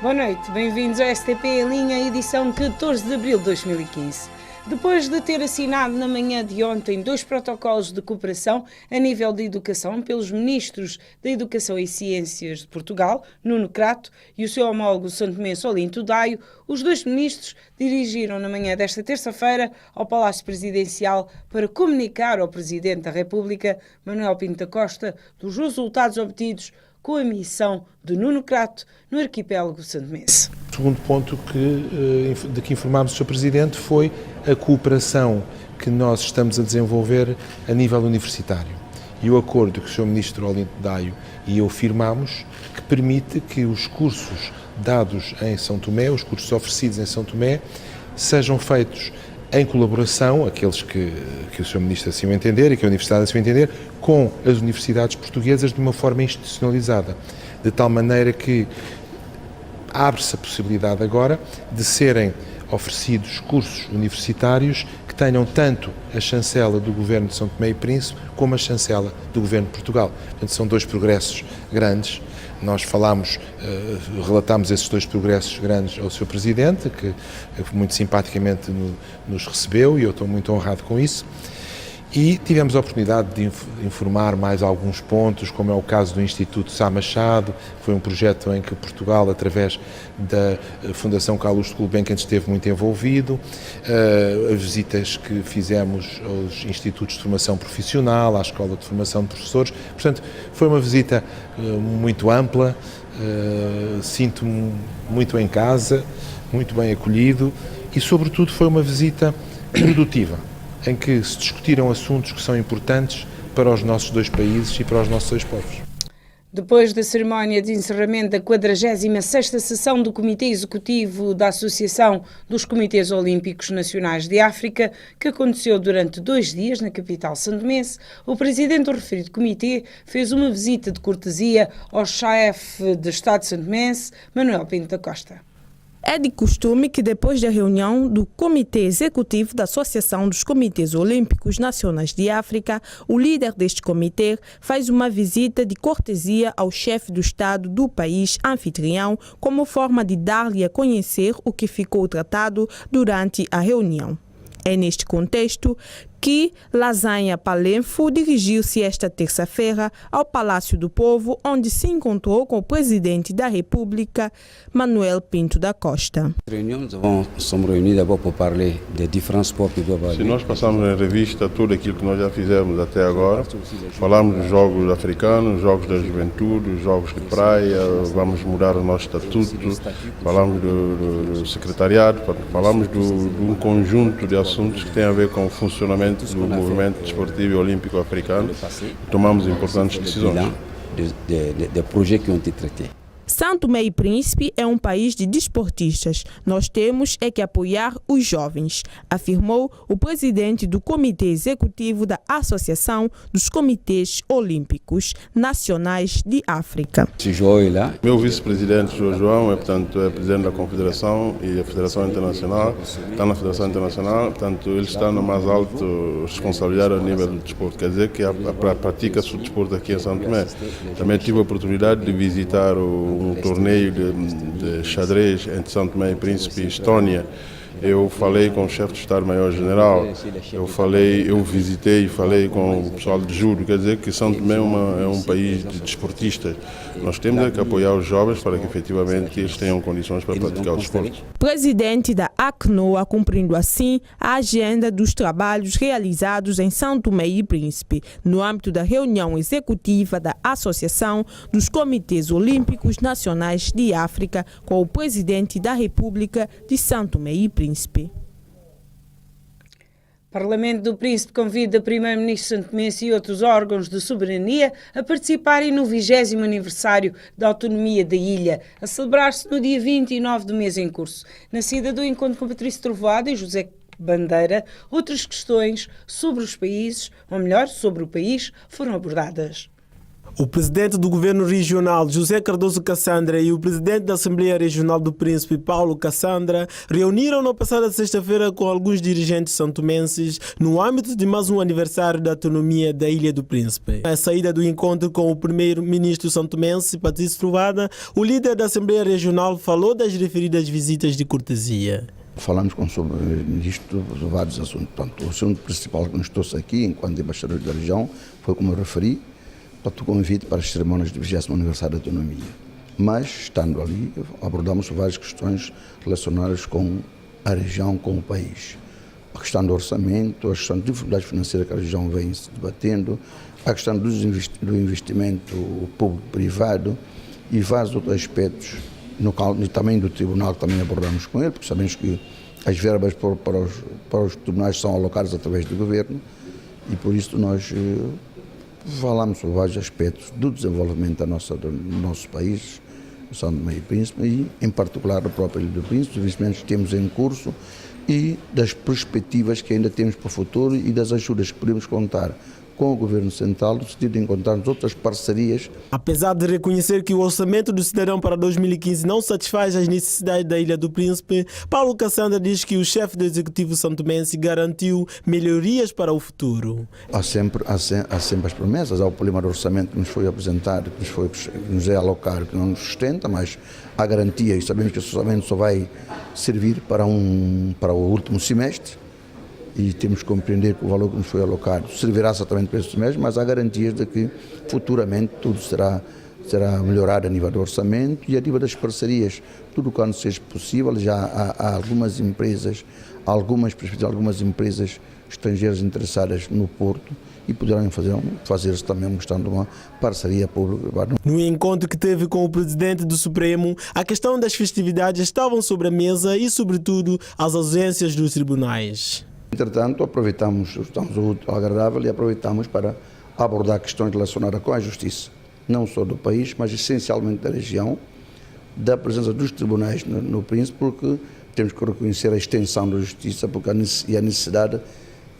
Boa noite, bem-vindos ao STP em linha, edição 14 de abril de 2015. Depois de ter assinado na manhã de ontem 2 protocolos de cooperação a nível de educação pelos ministros da Educação e Ciências de Portugal, Nuno Crato, e o seu homólogo santomense Olinto Daio, os 2 ministros dirigiram na manhã desta terça-feira ao Palácio Presidencial para comunicar ao Presidente da República, Manuel Pinto da Costa, dos resultados obtidos com a missão de Nuno Crato no arquipélago santomense. O segundo ponto de que informámos o Sr. Presidente foi a cooperação que nós estamos a desenvolver a nível universitário e o acordo que o Sr. Ministro Olinto Daio e eu firmamos, que permite que os cursos dados em São Tomé, os cursos oferecidos em São Tomé, sejam feitos em colaboração, aqueles que o Sr. Ministro assim o entender e que a Universidade assim o entender, com as universidades portuguesas de uma forma institucionalizada, de tal maneira que abre-se a possibilidade agora de serem oferecidos cursos universitários que tenham tanto a chancela do Governo de São Tomé e Príncipe como a chancela do Governo de Portugal. Portanto, são 2 progressos grandes. Nós relatámos esses 2 progressos grandes ao Sr. Presidente, que muito simpaticamente nos recebeu e eu estou muito honrado com isso. E tivemos a oportunidade de informar mais alguns pontos, como é o caso do Instituto Sá Machado, que foi um projeto em que Portugal, através da Fundação Calouste Gulbenkian, esteve muito envolvido, as visitas que fizemos aos institutos de formação profissional, à Escola de Formação de Professores. Portanto, foi uma visita muito ampla, sinto-me muito em casa, muito bem acolhido e, sobretudo, foi uma visita produtiva, em que se discutiram assuntos que são importantes para os nossos 2 países e para os nossos 2 povos. Depois da cerimónia de encerramento da 46ª sessão do Comitê Executivo da Associação dos Comitês Olímpicos Nacionais de África, que aconteceu durante 2 dias na capital santomense, o presidente do referido comitê fez uma visita de cortesia ao chefe de Estado santomense, Manuel Pinto da Costa. É de costume que depois da reunião do Comitê Executivo da Associação dos Comitês Olímpicos Nacionais de África, o líder deste comitê faz uma visita de cortesia ao chefe do Estado do país anfitrião, como forma de dar-lhe a conhecer o que ficou tratado durante a reunião. É neste contexto que Lasanha Palenfo dirigiu-se esta terça-feira ao Palácio do Povo, onde se encontrou com o Presidente da República, Manuel Pinto da Costa. Somos reunidos para falar de diferentes pontos que doivent. Se nós passamos em revista tudo aquilo que nós já fizemos até agora, falamos dos Jogos Africanos, Jogos da Juventude, Jogos de Praia, vamos mudar o nosso estatuto, falamos do secretariado, falamos de um conjunto de assuntos que têm a ver com o funcionamento do movimento desportivo e olímpico africano. Tomamos importantes decisões. De projetos que ont été traités. São Tomé e Príncipe é um país de desportistas. Nós temos que apoiar os jovens, afirmou o presidente do Comitê Executivo da Associação dos Comitês Olímpicos Nacionais de África. Meu vice-presidente, João, é presidente da Confederação e a Federação Internacional, está na Federação Internacional, portanto, ele está na mais alta responsabilidade a nível do desporto, quer dizer que pratica-se o desporto aqui em São Tomé. Também tive a oportunidade de visitar um torneio de xadrez entre São Tomé e Príncipe e Estónia. Eu falei com o chefe do Estado-Maior-General, eu visitei e falei com o pessoal de judo, quer dizer que São Tomé é um país de desportistas. Nós temos que apoiar os jovens para que efetivamente eles tenham condições para praticar o desporto. Presidente da ACNOA, cumprindo assim a agenda dos trabalhos realizados em São Tomé e Príncipe, no âmbito da reunião executiva da Associação dos Comitês Olímpicos Nacionais de África, com o Presidente da República de São Tomé e Príncipe. Parlamento do Príncipe convida o Primeiro-Ministro santomense e outros órgãos de soberania a participarem no 20º aniversário da autonomia da ilha, a celebrar-se no dia 29 do mês em curso. Na saída do encontro com Patrício Trovoada e José Bandeira, outras questões sobre os países, ou melhor, sobre o país, foram abordadas. O presidente do governo regional, José Cardoso Cassandra, e o presidente da Assembleia Regional do Príncipe, Paulo Cassandra, reuniram na passada sexta-feira com alguns dirigentes santomenses no âmbito de mais um aniversário da autonomia da Ilha do Príncipe. À saída do encontro com o primeiro-ministro santomense, Patrício Trovoada, o líder da Assembleia Regional falou das referidas visitas de cortesia. Falamos sobre isto, vários assuntos. Portanto, o assunto principal que nos trouxe aqui, enquanto embaixadores da região, foi, como eu referi, o convite para as cerimônias do 20º aniversário da autonomia. Mas, estando ali, abordamos várias questões relacionadas com a região, com o país. A questão do orçamento, a questão de dificuldades financeiras que a região vem se debatendo, a questão do investimento público-privado e vários outros aspectos, também do tribunal, que também abordamos com ele, porque sabemos que as verbas para os tribunais são alocadas através do governo e por isso nós falamos sobre vários aspectos do desenvolvimento do nosso país, o São Tomé e Príncipe, e em particular da própria Ilha do Príncipe, dos investimentos que temos em curso e das perspectivas que ainda temos para o futuro e das ajudas que podemos contar com o Governo Central, no sentido de encontrarmos outras parcerias. Apesar de reconhecer que o orçamento do cidadão para 2015 não satisfaz as necessidades da Ilha do Príncipe, Paulo Cassandra diz que o chefe do Executivo santomense garantiu melhorias para o futuro. Há sempre as promessas, há o problema do orçamento que nos foi apresentado, que nos é alocado, que não nos sustenta, mas há garantia e sabemos que esse orçamento só vai servir para o último semestre. E temos que compreender que o valor que nos foi alocado servirá certamente para esse mês, mas há garantias de que futuramente tudo será melhorado a nível do orçamento e a nível das parcerias. Tudo quando seja possível, já há algumas empresas, algumas empresas estrangeiras interessadas no Porto e poderão fazer-se também uma questão de uma parceria pública. No encontro que teve com o presidente do Supremo, a questão das festividades estavam sobre a mesa e, sobretudo, as ausências dos tribunais. Entretanto, estamos ao agradável e aproveitamos para abordar questões relacionadas com a justiça, não só do país, mas essencialmente da região, da presença dos tribunais no Príncipe, porque temos que reconhecer a extensão da justiça e a necessidade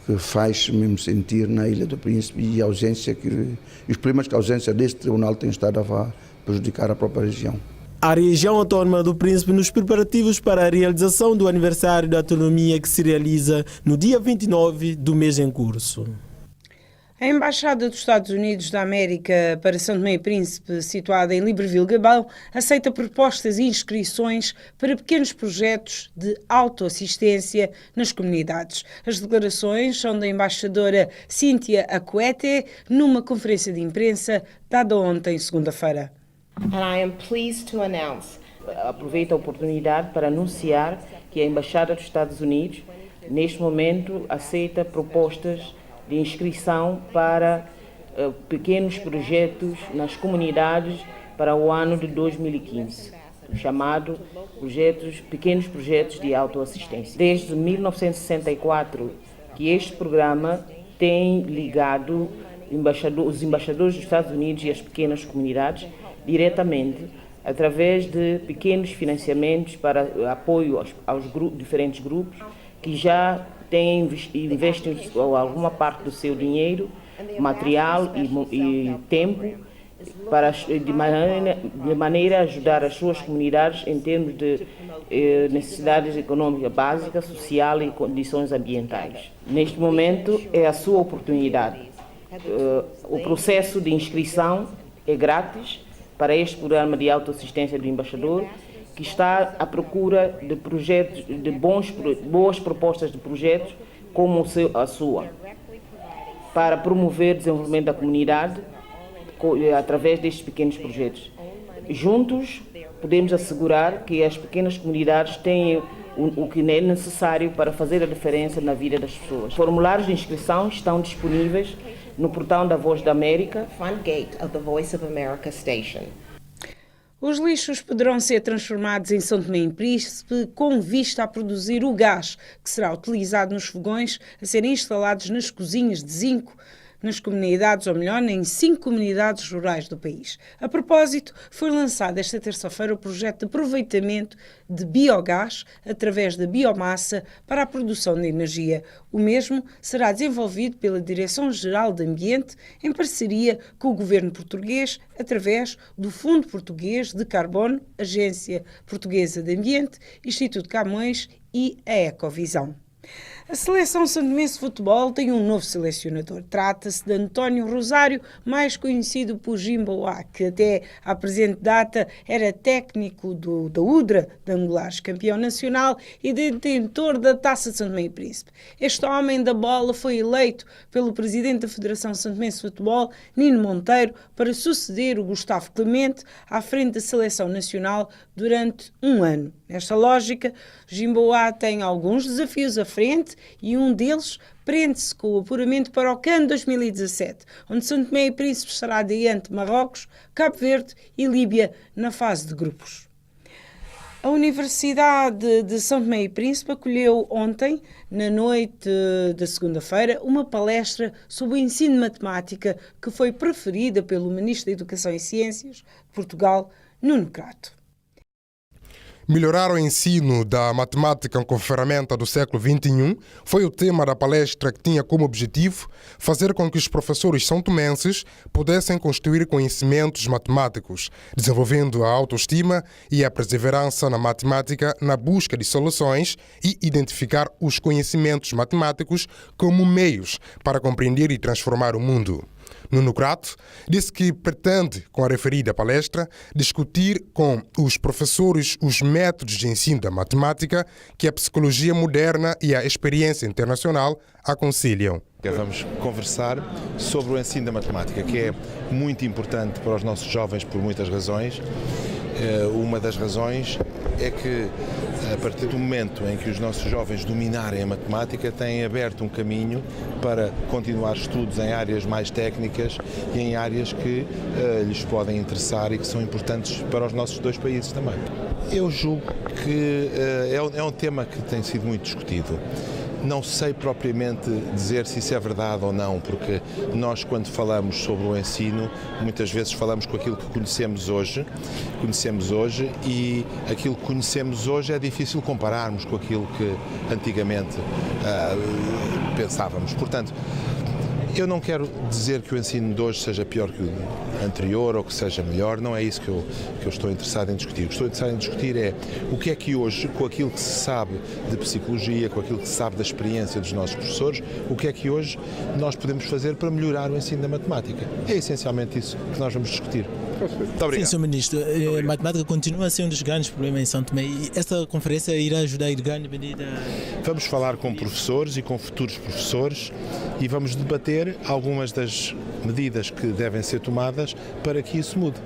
que faz mesmo sentir na Ilha do Príncipe e os problemas que a ausência desse tribunal tem estado a prejudicar a própria região. A região autónoma do Príncipe nos preparativos para a realização do aniversário da autonomia que se realiza no dia 29 do mês em curso. A Embaixada dos Estados Unidos da América para São Tomé e Príncipe, situada em Libreville, Gabão, aceita propostas e inscrições para pequenos projetos de autoassistência nas comunidades. As declarações são da embaixadora Cíntia Akuete numa conferência de imprensa dada ontem, segunda-feira. And I am pleased to announce. Aproveito a oportunidade para anunciar que a Embaixada dos Estados Unidos, neste momento, aceita propostas de inscrição para pequenos projetos nas comunidades para o ano de 2015, chamado pequenos projetos de autoassistência. Desde 1964 que este programa tem ligado os embaixadores dos Estados Unidos e as pequenas comunidades diretamente através de pequenos financiamentos para apoio aos diferentes grupos que já investem alguma parte do seu dinheiro, material e tempo de maneira a ajudar as suas comunidades em termos de necessidades econômicas básicas, social e condições ambientais. Neste momento é a sua oportunidade. O processo de inscrição é grátis para este programa de autoassistência do embaixador, que está à procura de projetos, de boas propostas de projetos como a sua, para promover o desenvolvimento da comunidade através destes pequenos projetos. Juntos, podemos assegurar que as pequenas comunidades têm o que é necessário para fazer a diferença na vida das pessoas. Formulários de inscrição estão disponíveis no portão da Voz da América, front gate of the Voice of America station. Os lixos poderão ser transformados em São Tomé e Príncipe com vista a produzir o gás que será utilizado nos fogões a serem instalados nas cozinhas de zinco nas comunidades, ou melhor, em 5 comunidades rurais do país. A propósito, foi lançado esta terça-feira o projeto de aproveitamento de biogás através da biomassa para a produção de energia. O mesmo será desenvolvido pela Direção-Geral de Ambiente em parceria com o governo português através do Fundo Português de Carbono, Agência Portuguesa de Ambiente, Instituto Camões e a Ecovisão. A seleção santomense de futebol tem um novo selecionador. Trata-se de António Rosário, mais conhecido por Jimboá, que até à presente data era técnico da UDRA de Angulares, campeão nacional e detentor da Taça de Santo Tomé e Príncipe. Este homem da bola foi eleito pelo presidente da Federação Santomense de Futebol, Nino Monteiro, para suceder o Gustavo Clemente à frente da seleção nacional durante um ano. Nesta lógica, Jimboá tem alguns desafios à frente e um deles prende-se com o apuramento para o CAN 2017, onde Santo Tomé e Príncipe estará diante de Marrocos, Cabo Verde e Líbia na fase de grupos. A Universidade de São Tomé e Príncipe acolheu ontem, na noite da segunda-feira, uma palestra sobre o ensino de matemática que foi preferida pelo Ministro da Educação e Ciências de Portugal, Nuno Crato. Melhorar o ensino da matemática com ferramenta do século XXI foi o tema da palestra, que tinha como objetivo fazer com que os professores são-tomenses pudessem construir conhecimentos matemáticos, desenvolvendo a autoestima e a perseverança na matemática na busca de soluções e identificar os conhecimentos matemáticos como meios para compreender e transformar o mundo. Nuno Crato disse que pretende, com a referida palestra, discutir com os professores os métodos de ensino da matemática que a psicologia moderna e a experiência internacional aconselham. Vamos conversar sobre o ensino da matemática, que é muito importante para os nossos jovens por muitas razões. Uma das razões é que, a partir do momento em que os nossos jovens dominarem a matemática, têm aberto um caminho para continuar estudos em áreas mais técnicas e em áreas que lhes podem interessar e que são importantes para os nossos dois países também. Eu julgo que é um tema que tem sido muito discutido. Não sei propriamente dizer se isso é verdade ou não, porque nós, quando falamos sobre o ensino, muitas vezes falamos com aquilo que conhecemos hoje e aquilo que conhecemos hoje é difícil compararmos com aquilo que antigamente pensávamos. Portanto, eu não quero dizer que o ensino de hoje seja pior que o anterior ou que seja melhor, não é isso que eu estou interessado em discutir. O que estou interessado em discutir é o que é que hoje, com aquilo que se sabe de psicologia, com aquilo que se sabe da experiência dos nossos professores, o que é que hoje nós podemos fazer para melhorar o ensino da matemática. É essencialmente isso que nós vamos discutir. Muito obrigado. Sim, Sr. Ministro, a matemática continua a ser um dos grandes problemas em São Tomé e esta conferência irá ajudar a ir grande medida. Vamos falar com professores e com futuros professores e vamos debater algumas das medidas que devem ser tomadas para que isso mude.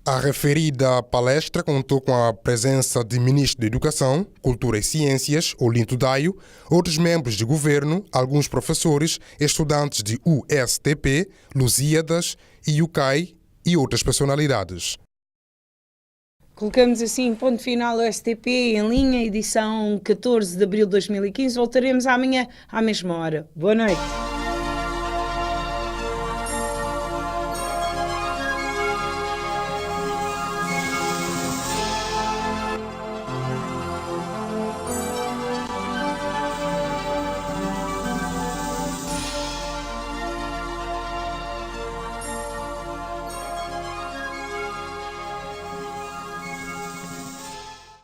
A referida palestra contou com a presença do Ministro da Educação, Cultura e Ciências, Olinto Daio, outros membros de governo, alguns professores, estudantes de USTP, Lusíadas, IUCAI e outras personalidades. Colocamos assim ponto final ao STP em linha, edição 14 de abril de 2015. Voltaremos amanhã à mesma hora. Boa noite.